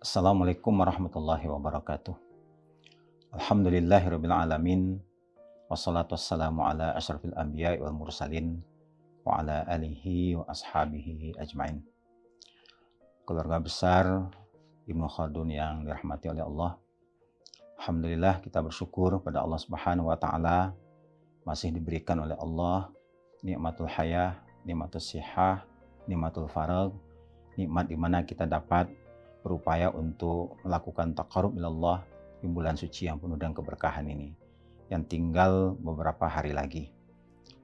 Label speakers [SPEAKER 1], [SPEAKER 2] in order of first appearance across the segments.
[SPEAKER 1] Assalamualaikum warahmatullahi wabarakatuh. Alhamdulillahirabbil alamin. Wassalatu wassalamu ala asyrafil anbiya'i wal mursalin wa ala alihi wa ashabihi ajmain. Keluarga besar Ibnu Khaldun yang dirahmati oleh Allah. Alhamdulillah kita bersyukur pada Allah Subhanahu wa taala masih diberikan oleh Allah nikmatul hayah, nikmatul sihah, nikmatul faragh, nikmat di mana kita dapat berupaya untuk melakukan taqarrub ilallah di bulan suci yang penuh dengan keberkahan ini, yang tinggal beberapa hari lagi.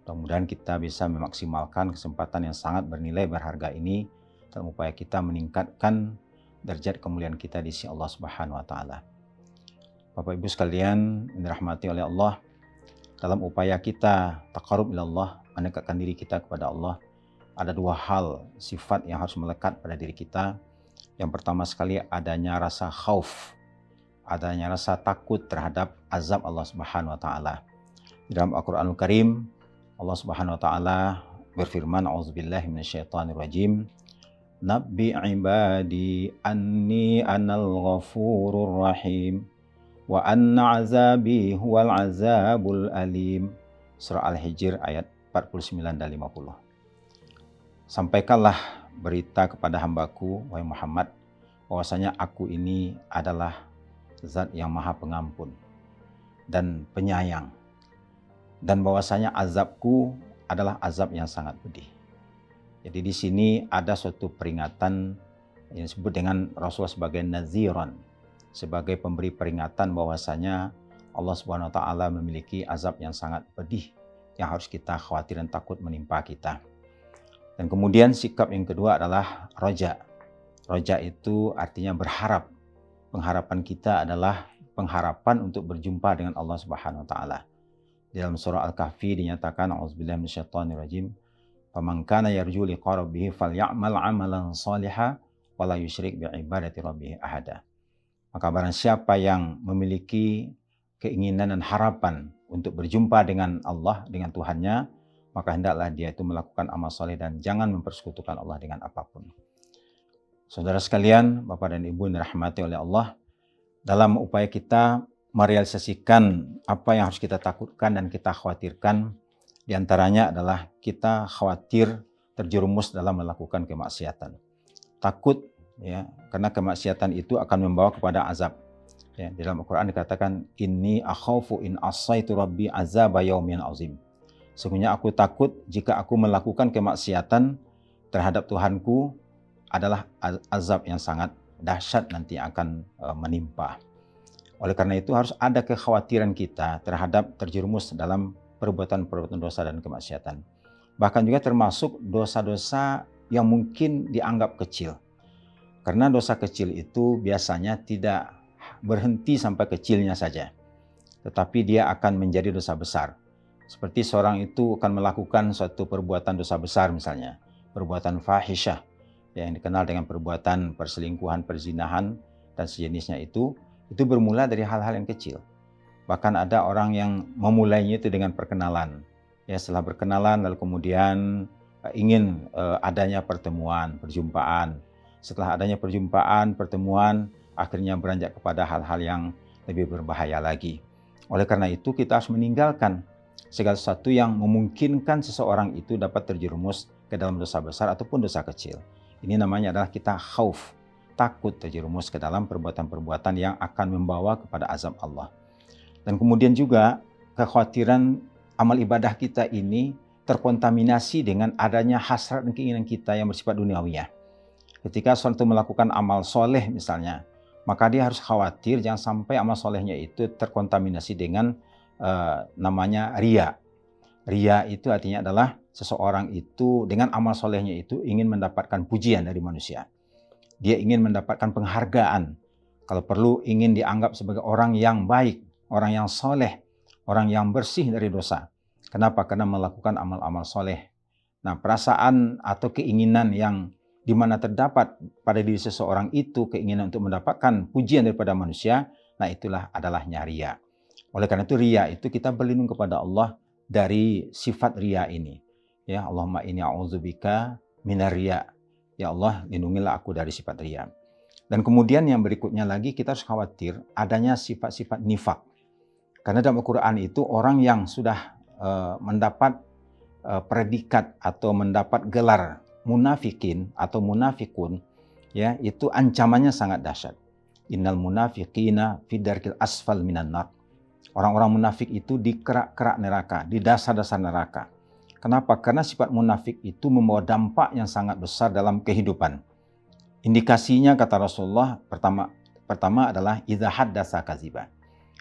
[SPEAKER 1] Mudah-mudahan kita bisa memaksimalkan kesempatan yang sangat bernilai berharga ini dalam upaya kita meningkatkan derajat kemuliaan kita di sisi Allah Subhanahu wa taala. Bapak Ibu sekalian yang dirahmati oleh Allah, dalam upaya kita taqarrub ilallah, mendekatkan diri kita kepada Allah, ada dua hal sifat yang harus melekat pada diri kita. Yang pertama sekali adanya rasa khauf, adanya rasa takut terhadap azab Allah Subhanahu wa taala. Di dalam Al-Qur'anul Karim, Allah Subhanahu wa taala berfirman, "A'udzubillahi minasyaitonirrajim. Nabbi ibadi anni anal ghafurur rahim wa anna azabi huwal azabul alim." Surah Al-Hijr ayat 49 dan 50. Sampaikanlah berita kepada hambaku, wahai Muhammad, bahwasanya aku ini adalah zat yang maha pengampun dan penyayang, dan bahwasanya azabku adalah azab yang sangat pedih. Jadi di sini ada suatu peringatan yang disebut dengan Rasulullah sebagai naziran, sebagai pemberi peringatan bahwasanya Allah Subhanahu wa taala memiliki azab yang sangat pedih yang harus kita khawatir dan takut menimpa kita. Dan kemudian sikap yang kedua adalah roja. Roja itu artinya berharap. Pengharapan kita adalah pengharapan untuk berjumpa dengan Allah Subhanahu wa taala. Di dalam surah Al-Kahfi dinyatakan, "A'udzubillahi minasyaitonirrajim. Faman kana yarju liqa rabbih falyamal 'amalan shalihan wa la yusyrik bi'ibadati rabbih ahada." Maka barang siapa yang memiliki keinginan dan harapan untuk berjumpa dengan Allah, dengan Tuhannya, maka hendaklah dia itu melakukan amal soleh dan jangan mempersekutukan Allah dengan apapun. Saudara sekalian, Bapak dan Ibu yang dirahmati oleh Allah, dalam upaya kita merealisasikan apa yang harus kita takutkan dan kita khawatirkan, diantaranya adalah kita khawatir terjerumus dalam melakukan kemaksiatan. Takut, ya, karena kemaksiatan itu akan membawa kepada azab. Ya, di dalam Al-Quran dikatakan, "Inni akhaufu in asaitu rabbi azaba yaumin azim." Sesungguhnya aku takut jika aku melakukan kemaksiatan terhadap Tuhanku adalah azab yang sangat dahsyat nanti akan menimpa. Oleh karena itu harus ada kekhawatiran kita terhadap terjerumus dalam perbuatan-perbuatan dosa dan kemaksiatan. Bahkan juga termasuk dosa-dosa yang mungkin dianggap kecil. Karena dosa kecil itu biasanya tidak berhenti sampai kecilnya saja, tetapi dia akan menjadi dosa besar. Seperti seorang itu akan melakukan suatu perbuatan dosa besar, misalnya perbuatan fahisyah yang dikenal dengan perbuatan perselingkuhan, perzinahan dan sejenisnya, itu bermula dari hal-hal yang kecil. Bahkan ada orang yang memulainya itu dengan perkenalan. Ya, setelah berkenalan lalu kemudian ingin adanya pertemuan, perjumpaan. Setelah adanya perjumpaan, pertemuan, akhirnya beranjak kepada hal-hal yang lebih berbahaya lagi. Oleh karena itu kita harus meninggalkan segala sesuatu yang memungkinkan seseorang itu dapat terjerumus ke dalam dosa besar ataupun dosa kecil. Ini namanya adalah kita khauf, takut terjerumus ke dalam perbuatan-perbuatan yang akan membawa kepada azab Allah. Dan kemudian juga kekhawatiran amal ibadah kita ini terkontaminasi dengan adanya hasrat dan keinginan kita yang bersifat duniawiyah. Ketika seorang itu melakukan amal soleh misalnya, maka dia harus khawatir jangan sampai amal solehnya itu terkontaminasi dengan namanya riya. Riya itu artinya adalah seseorang itu dengan amal solehnya itu ingin mendapatkan pujian dari manusia. Dia ingin mendapatkan penghargaan. Kalau perlu ingin dianggap sebagai orang yang baik, orang yang soleh, orang yang bersih dari dosa. Kenapa? Karena melakukan amal-amal soleh. Nah, perasaan atau keinginan yang di mana terdapat pada diri seseorang itu keinginan untuk mendapatkan pujian daripada manusia, nah itulah adalah riya. Oleh karena itu riya itu kita berlindung kepada Allah dari sifat riya ini. Ya, Allahumma inni a'udzubika minar riya. Ya Allah, lindungilah aku dari sifat riya. Dan kemudian yang berikutnya lagi kita harus khawatir adanya sifat-sifat nifak. Karena dalam Al-Quran itu orang yang sudah mendapat predikat atau mendapat gelar munafikin atau munafikun, ya, itu ancamannya sangat dahsyat. Innal munafiqina fi darkil asfal minan nar. Orang-orang munafik itu di kerak-kerak neraka, di dasar-dasar neraka. Kenapa? Karena sifat munafik itu membawa dampak yang sangat besar dalam kehidupan. Indikasinya kata Rasulullah pertama adalah idza haddatsa kadziba.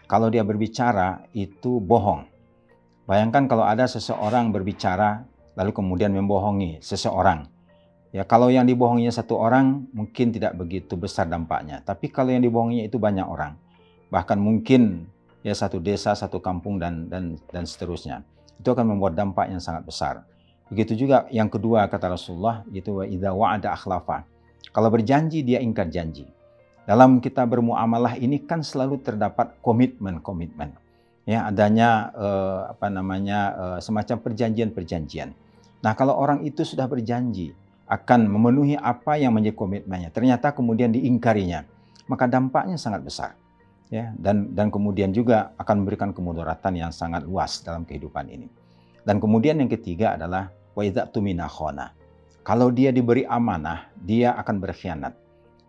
[SPEAKER 1] Kalau dia berbicara itu bohong. Bayangkan kalau ada seseorang berbicara lalu kemudian membohongi seseorang. Ya, kalau yang dibohonginya satu orang mungkin tidak begitu besar dampaknya. Tapi kalau yang dibohonginya itu banyak orang, bahkan mungkin ya satu desa, satu kampung dan seterusnya. Itu akan membuat dampak yang sangat besar. Begitu juga yang kedua kata Rasulullah, yaitu wa idza wa'ada akhlafa. Kalau berjanji dia ingkar janji. Dalam kita bermuamalah ini kan selalu terdapat komitmen. Ya, adanya semacam perjanjian. Nah, kalau orang itu sudah berjanji akan memenuhi apa yang menjadi komitmennya, ternyata kemudian diingkarinya, maka dampaknya sangat besar. Ya, dan kemudian juga akan memberikan kemudaratan yang sangat luas dalam kehidupan ini. Dan kemudian yang ketiga adalah wa idza tumina khana. Kalau dia diberi amanah, dia akan berkhianat.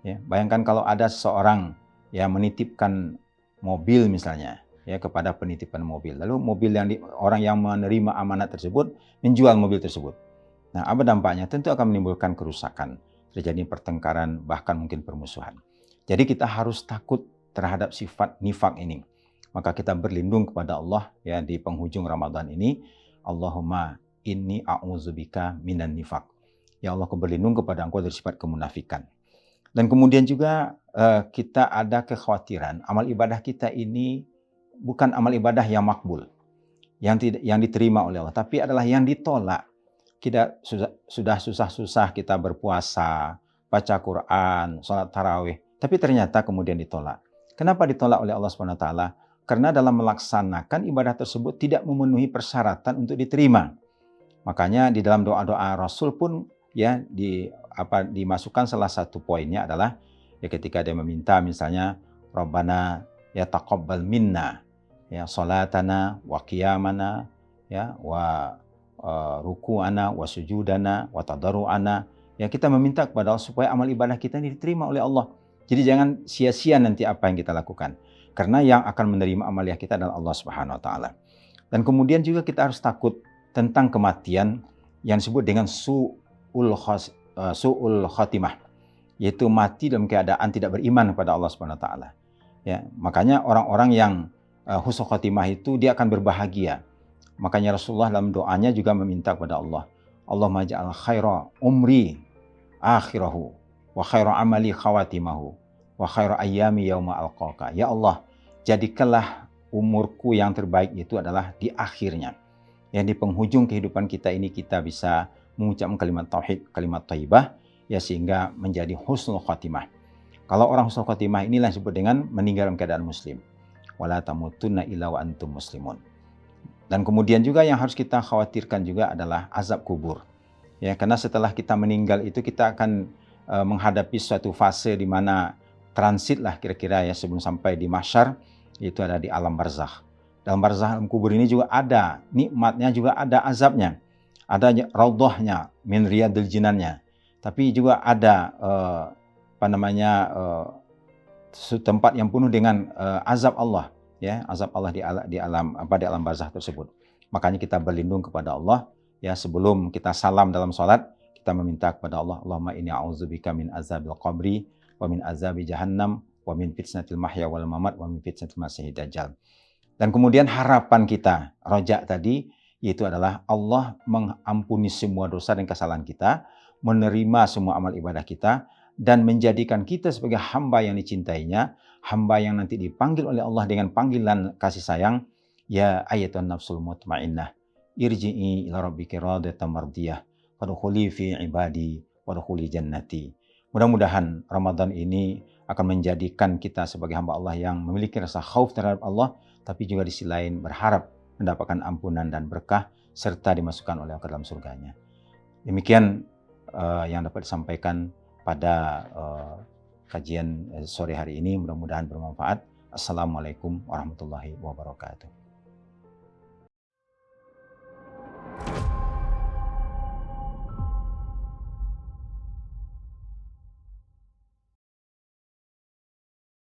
[SPEAKER 1] Ya, bayangkan kalau ada seseorang yang menitipkan mobil misalnya, ya, kepada penitipan mobil. Lalu mobil orang yang menerima amanat tersebut menjual mobil tersebut. Nah, apa dampaknya? Tentu akan menimbulkan kerusakan, terjadi pertengkaran, bahkan mungkin permusuhan. Jadi kita harus takut terhadap sifat nifak ini. Maka kita berlindung kepada Allah ya di penghujung Ramadan ini. Allahumma inni a'udzubika minan nifak. Ya Allah, aku berlindung kepada Engkau dari sifat kemunafikan. Dan kemudian juga kita ada kekhawatiran amal ibadah kita ini bukan amal ibadah yang makbul, yang diterima oleh Allah, tapi adalah yang ditolak. Kita sudah susah-susah kita berpuasa, baca Quran, sholat tarawih, tapi ternyata kemudian ditolak. Kenapa ditolak oleh Allah SWT? Karena dalam melaksanakan ibadah tersebut tidak memenuhi persyaratan untuk diterima. Makanya di dalam doa-doa Rasul pun ya dimasukkan salah satu poinnya adalah ya ketika dia meminta misalnya Rabbana ya taqabbal minna ya salatana wa qiyamana ya wa ruku'ana wa sujudana wa tadarru'ana, ya kita meminta kepada Allah supaya amal ibadah kita ini diterima oleh Allah. Jadi jangan sia-sia nanti apa yang kita lakukan, karena yang akan menerima amaliyah kita adalah Allah Subhanahu wa taala. Dan kemudian juga kita harus takut tentang kematian yang disebut dengan su'ul khatimah, yaitu mati dalam keadaan tidak beriman kepada Allah Subhanahu wa taala. Ya, makanya orang-orang yang husnul khatimah itu dia akan berbahagia. Makanya Rasulullah dalam doanya juga meminta kepada Allah, Allahumma ja'al khaira umri akhirahu wa khaira amali khawatimahu wa khaira ayyami yauma alqaka. Ya Allah, jadikanlah umurku yang terbaik itu adalah di akhirnya. Yang di penghujung kehidupan kita ini kita bisa mengucapkan kalimat tauhid, kalimat thayyibah, ya sehingga menjadi husnul khatimah. Kalau orang husnul khatimah inilah disebut dengan meninggal dalam keadaan muslim. Wala tamutunna illa wa antum muslimun. Dan kemudian juga yang harus kita khawatirkan juga adalah azab kubur. Ya, karena setelah kita meninggal itu kita akan menghadapi suatu fase di mana transit lah kira-kira ya sebelum sampai di mahsyar, itu ada di alam barzakh. Dalam barzakh, alam kubur ini juga ada nikmatnya, juga ada azabnya. Ada raudhahnya, min riyadil jinannya. Tapi juga ada tempat yang penuh dengan azab Allah, ya, azab Allah di alam barzakh tersebut. Makanya kita berlindung kepada Allah ya sebelum kita salam dalam salat, kita meminta kepada Allah, Allahumma inni a'udzubika min azabil qabri wa min azabi jahannam wa min fitnatil mahya wal mamat wa min fitnatil masiihid dajjal. Dan kemudian harapan kita, roja tadi, yaitu adalah Allah mengampuni semua dosa dan kesalahan kita, menerima semua amal ibadah kita, dan menjadikan kita sebagai hamba yang dicintainya, hamba yang nanti dipanggil oleh Allah dengan panggilan kasih sayang, ya ayyatuhan nafsul mutmainnah, irji'i ila rabbiki radiyatan mardiyah, fadkhuli fi ibadi, wadkhuli jannati. Mudah-mudahan Ramadan ini akan menjadikan kita sebagai hamba Allah yang memiliki rasa khauf terhadap Allah, tapi juga di sisi lain berharap mendapatkan ampunan dan berkah, serta dimasukkan oleh Allah ke dalam surganya. Demikian yang dapat disampaikan pada kajian sore hari ini. Mudah-mudahan bermanfaat. Assalamualaikum warahmatullahi wabarakatuh.